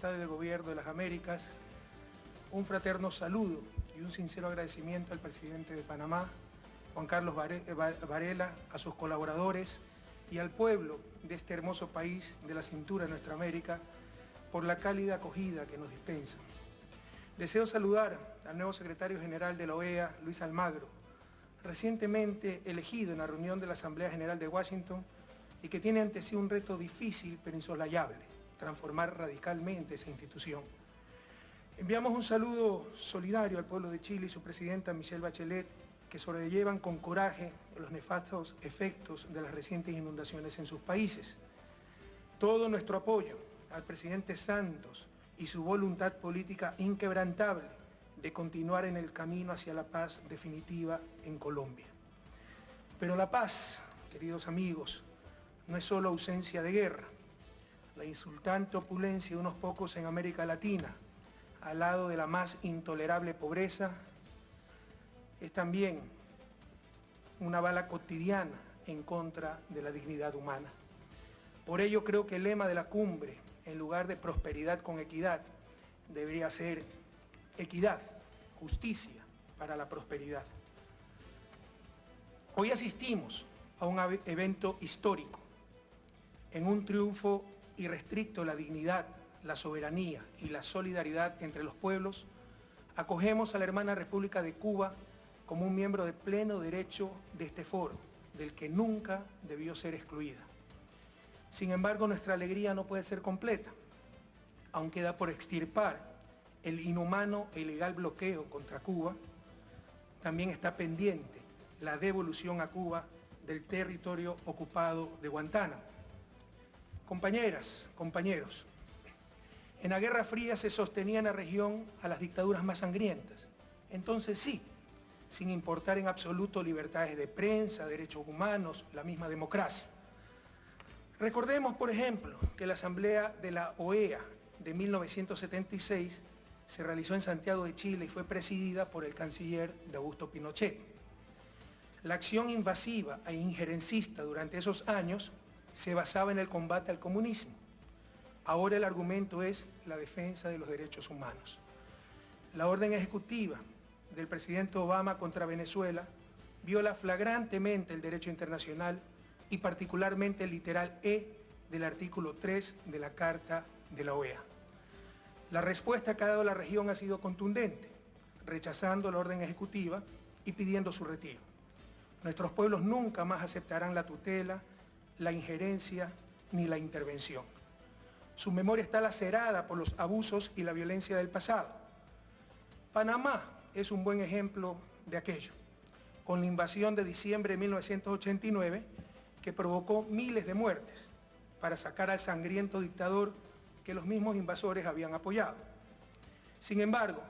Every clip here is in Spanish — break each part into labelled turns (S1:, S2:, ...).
S1: Estado y de Gobierno de las Américas, un fraterno saludo y un sincero agradecimiento al presidente de Panamá, Juan Carlos Varela, a sus colaboradores y al pueblo de este hermoso país de la cintura de nuestra América por la cálida acogida que nos dispensan. Deseo saludar al nuevo secretario general de la OEA, Luis Almagro, recientemente elegido en la reunión de la Asamblea General de Washington y que tiene ante sí un reto difícil pero insolayable, transformar radicalmente esa institución. Enviamos un saludo solidario al pueblo de Chile y su presidenta Michelle Bachelet, que sobrellevan con coraje los nefastos efectos de las recientes inundaciones en sus países. Todo nuestro apoyo al presidente Santos y su voluntad política inquebrantable de continuar en el camino hacia la paz definitiva en Colombia. Pero la paz, queridos amigos, no es solo ausencia de guerra. La insultante opulencia de unos pocos en América Latina, al lado de la más intolerable pobreza, es también una bala cotidiana en contra de la dignidad humana. Por ello creo que el lema de la cumbre, en lugar de prosperidad con equidad, debería ser equidad, justicia para la prosperidad. Hoy asistimos a un evento histórico, en un triunfo irrestricto de la dignidad, la soberanía y la solidaridad entre los pueblos. Acogemos a la hermana República de Cuba como un miembro de pleno derecho de este foro, del que nunca debió ser excluida. Sin embargo, nuestra alegría no puede ser completa. Aún queda por extirpar el inhumano e ilegal bloqueo contra Cuba. También está pendiente la devolución a Cuba del territorio ocupado de Guantánamo. Compañeras, compañeros, en la Guerra Fría se sostenía en la región a las dictaduras más sangrientas. Entonces sí, sin importar en absoluto libertades de prensa, derechos humanos, la misma democracia. Recordemos, por ejemplo, que la Asamblea de la OEA de 1976 se realizó en Santiago de Chile y fue presidida por el canciller de Augusto Pinochet. La acción invasiva e injerencista durante esos años se basaba en el combate al comunismo. Ahora el argumento es la defensa de los derechos humanos. La orden ejecutiva del presidente Obama contra Venezuela viola flagrantemente el derecho internacional y particularmente el literal E del artículo 3 de la Carta de la OEA. La respuesta que ha dado la región ha sido contundente, rechazando la orden ejecutiva y pidiendo su retiro. Nuestros pueblos nunca más aceptarán la tutela, la injerencia ni la intervención. Su memoria está lacerada por los abusos y la violencia del pasado. Panamá es un buen ejemplo de aquello, con la invasión de diciembre de 1989 que provocó miles de muertes para sacar al sangriento dictador que los mismos invasores habían apoyado. Sin embargo,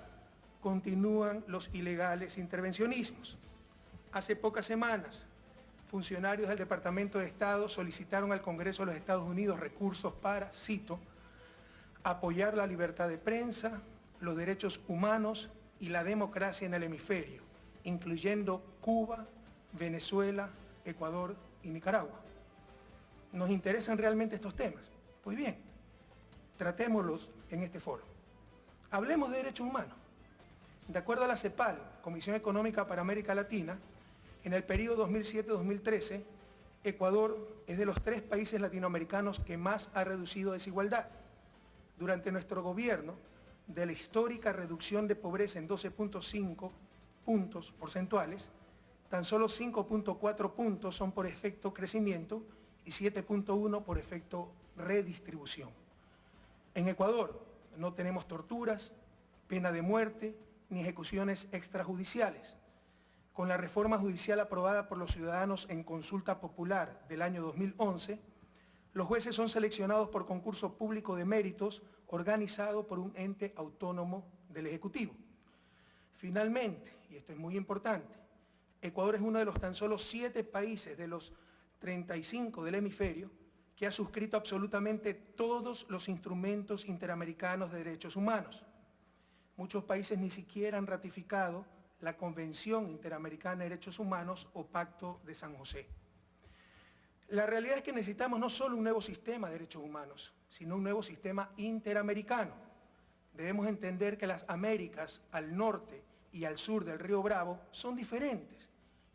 S1: continúan los ilegales intervencionismos. Hace pocas semanas, funcionarios del Departamento de Estado solicitaron al Congreso de los Estados Unidos recursos para, cito, apoyar la libertad de prensa, los derechos humanos y la democracia en el hemisferio, incluyendo Cuba, Venezuela, Ecuador y Nicaragua. ¿Nos interesan realmente estos temas? Pues bien, tratémoslos en este foro. Hablemos de derechos humanos. De acuerdo a la CEPAL, Comisión Económica para América Latina, en el periodo 2007-2013, Ecuador es de los 3 países latinoamericanos que más ha reducido desigualdad. Durante nuestro gobierno, de la histórica reducción de pobreza en 12.5 puntos porcentuales, tan solo 5.4 puntos son por efecto crecimiento y 7.1 por efecto redistribución. En Ecuador no tenemos torturas, pena de muerte ni ejecuciones extrajudiciales. Con la reforma judicial aprobada por los ciudadanos en consulta popular del año 2011, los jueces son seleccionados por concurso público de méritos organizado por un ente autónomo del Ejecutivo. Finalmente, y esto es muy importante, Ecuador es uno de los tan solo 7 países de los 35 del hemisferio que ha suscrito absolutamente todos los instrumentos interamericanos de derechos humanos. Muchos países ni siquiera han ratificado la Convención Interamericana de Derechos Humanos o Pacto de San José. La realidad es que necesitamos no solo un nuevo sistema de derechos humanos, sino un nuevo sistema interamericano. Debemos entender que las Américas al norte y al sur del río Bravo son diferentes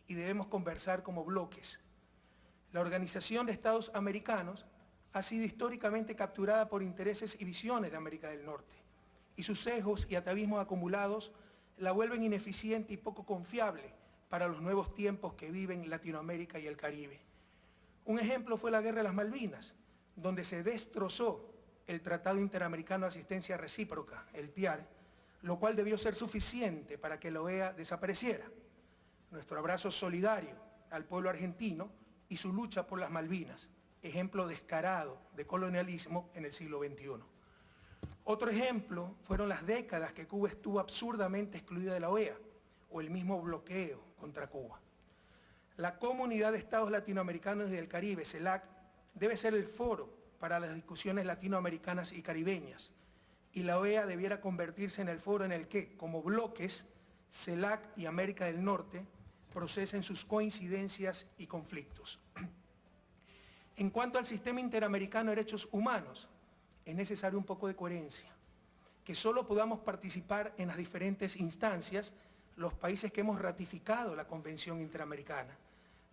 S1: y debemos conversar como bloques. La Organización de Estados Americanos ha sido históricamente capturada por intereses y visiones de América del Norte, y sus sesgos y atavismos acumulados la vuelven ineficiente y poco confiable para los nuevos tiempos que viven Latinoamérica y el Caribe. Un ejemplo fue la Guerra de las Malvinas, donde se destrozó el Tratado Interamericano de Asistencia Recíproca, el TIAR, lo cual debió ser suficiente para que la OEA desapareciera. Nuestro abrazo solidario al pueblo argentino y su lucha por las Malvinas, ejemplo descarado de colonialismo en el siglo XXI. Otro ejemplo fueron las décadas que Cuba estuvo absurdamente excluida de la OEA, o el mismo bloqueo contra Cuba. La Comunidad de Estados Latinoamericanos y del Caribe, CELAC, debe ser el foro para las discusiones latinoamericanas y caribeñas, y la OEA debiera convertirse en el foro en el que, como bloques, CELAC y América del Norte procesen sus coincidencias y conflictos. En cuanto al sistema interamericano de derechos humanos, es necesario un poco de coherencia, que solo podamos participar en las diferentes instancias los países que hemos ratificado la Convención Interamericana.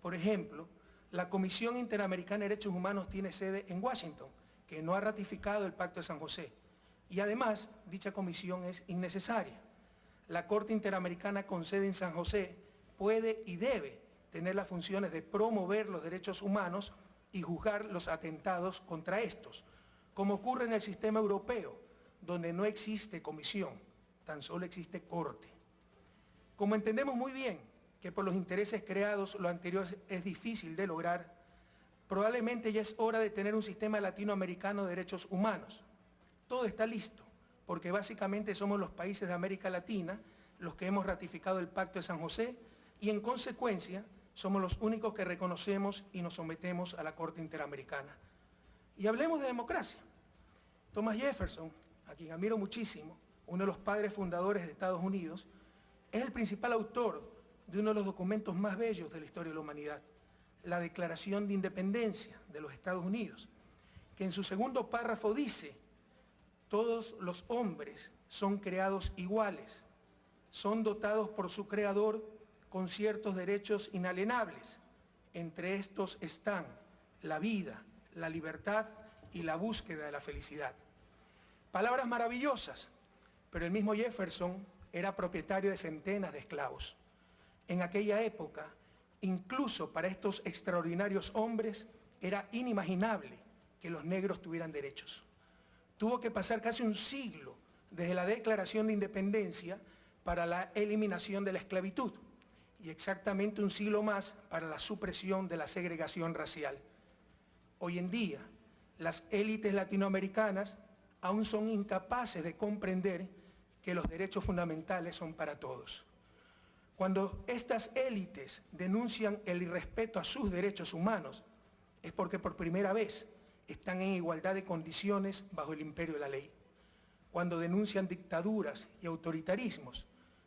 S1: Por ejemplo, la Comisión Interamericana de Derechos Humanos tiene sede en Washington, que no ha ratificado el Pacto de San José, y además dicha comisión es innecesaria. La Corte Interamericana con sede en San José puede y debe tener las funciones de promover los derechos humanos y juzgar los atentados contra estos, como ocurre en el sistema europeo, donde no existe comisión, tan solo existe corte. Como entendemos muy bien que por los intereses creados lo anterior es difícil de lograr, probablemente ya es hora de tener un sistema latinoamericano de derechos humanos. Todo está listo, porque básicamente somos los países de América Latina los que hemos ratificado el Pacto de San José y en consecuencia somos los únicos que reconocemos y nos sometemos a la Corte Interamericana. Y hablemos de democracia. Thomas Jefferson, a quien admiro muchísimo, uno de los padres fundadores de Estados Unidos, es el principal autor de uno de los documentos más bellos de la historia de la humanidad, la Declaración de Independencia de los Estados Unidos, que en su segundo párrafo dice: todos los hombres son creados iguales, son dotados por su creador con ciertos derechos inalienables. Entre estos están la vida, la libertad y la búsqueda de la felicidad. Palabras maravillosas, pero el mismo Jefferson era propietario de centenas de esclavos. En aquella época, incluso para estos extraordinarios hombres, era inimaginable que los negros tuvieran derechos. Tuvo que pasar casi un siglo desde la Declaración de Independencia para la eliminación de la esclavitud y exactamente un siglo más para la supresión de la segregación racial. Hoy en día, las élites latinoamericanas aún son incapaces de comprender que los derechos fundamentales son para todos. Cuando estas élites denuncian el irrespeto a sus derechos humanos, es porque por primera vez están en igualdad de condiciones bajo el imperio de la ley. Cuando denuncian dictaduras y autoritarismos,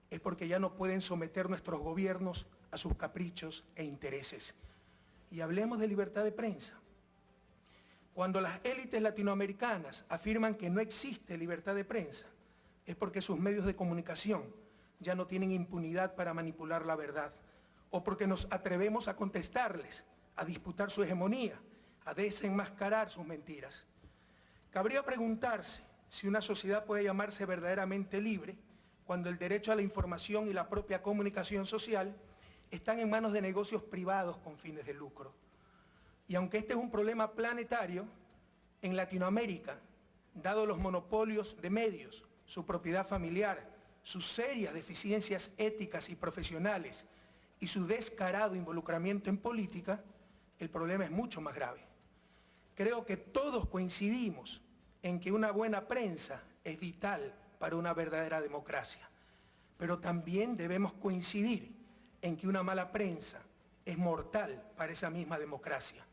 S1: es porque ya no pueden someter nuestros gobiernos a sus caprichos e intereses. Y hablemos de libertad de prensa. Cuando las élites latinoamericanas afirman que no existe libertad de prensa, es porque sus medios de comunicación ya no tienen impunidad para manipular la verdad, o porque nos atrevemos a contestarles, a disputar su hegemonía, a desenmascarar sus mentiras. Cabría preguntarse si una sociedad puede llamarse verdaderamente libre cuando el derecho a la información y la propia comunicación social están en manos de negocios privados con fines de lucro. Y aunque este es un problema planetario, en Latinoamérica, dado los monopolios de medios, su propiedad familiar, sus serias deficiencias éticas y profesionales y su descarado involucramiento en política, el problema es mucho más grave. Creo que todos coincidimos en que una buena prensa es vital para una verdadera democracia, pero también debemos coincidir en que una mala prensa es mortal para esa misma democracia.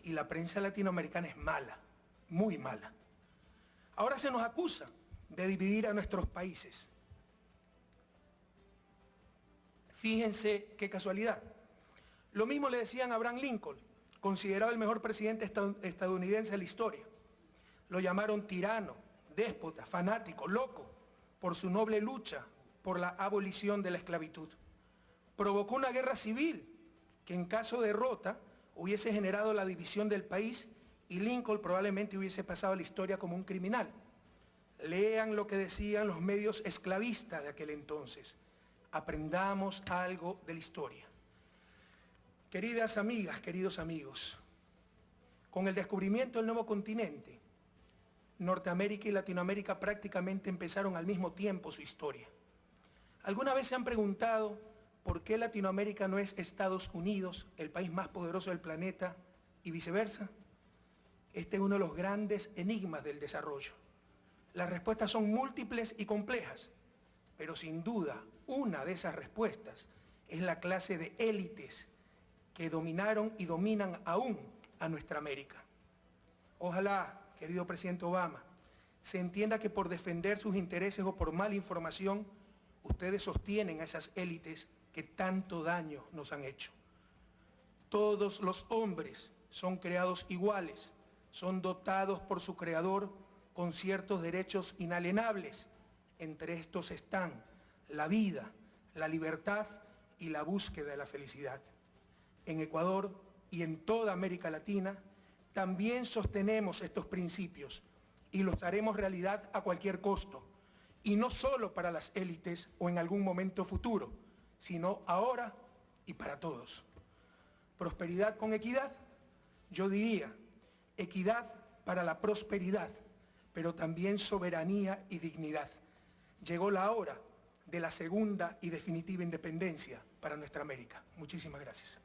S1: Y la prensa latinoamericana es mala, muy mala. Ahora se nos acusa de dividir a nuestros países. Fíjense qué casualidad. Lo mismo le decían a Abraham Lincoln considerado el mejor presidente estadounidense de la historia. Lo llamaron tirano, déspota, fanático, loco, por su noble lucha por la abolición de la esclavitud. Provocó una guerra civil que en caso de derrota hubiese generado la división del país y Lincoln probablemente hubiese pasado a la historia como un criminal. Lean lo que decían los medios esclavistas de aquel entonces. Aprendamos algo de la historia. Queridas amigas, queridos amigos, con el descubrimiento del nuevo continente, Norteamérica y Latinoamérica prácticamente empezaron al mismo tiempo su historia. ¿Alguna vez se han preguntado por qué Latinoamérica no es Estados Unidos, el país más poderoso del planeta, y viceversa? Este es uno de los grandes enigmas del desarrollo. Las respuestas son múltiples y complejas, pero sin duda una de esas respuestas es la clase de élites que dominaron y dominan aún a nuestra América. Ojalá, querido presidente Obama, se entienda que por defender sus intereses o por mala información, ustedes sostienen a esas élites que tanto daño nos han hecho. Todos los hombres son creados iguales, son dotados por su creador con ciertos derechos inalienables. Entre estos están la vida, la libertad y la búsqueda de la felicidad. En Ecuador y en toda América Latina también sostenemos estos principios y los haremos realidad a cualquier costo, y no solo para las élites o en algún momento futuro, sino ahora y para todos. Prosperidad con equidad, yo diría, equidad para la prosperidad, pero también soberanía y dignidad. Llegó la hora de la segunda y definitiva independencia para nuestra América. Muchísimas gracias.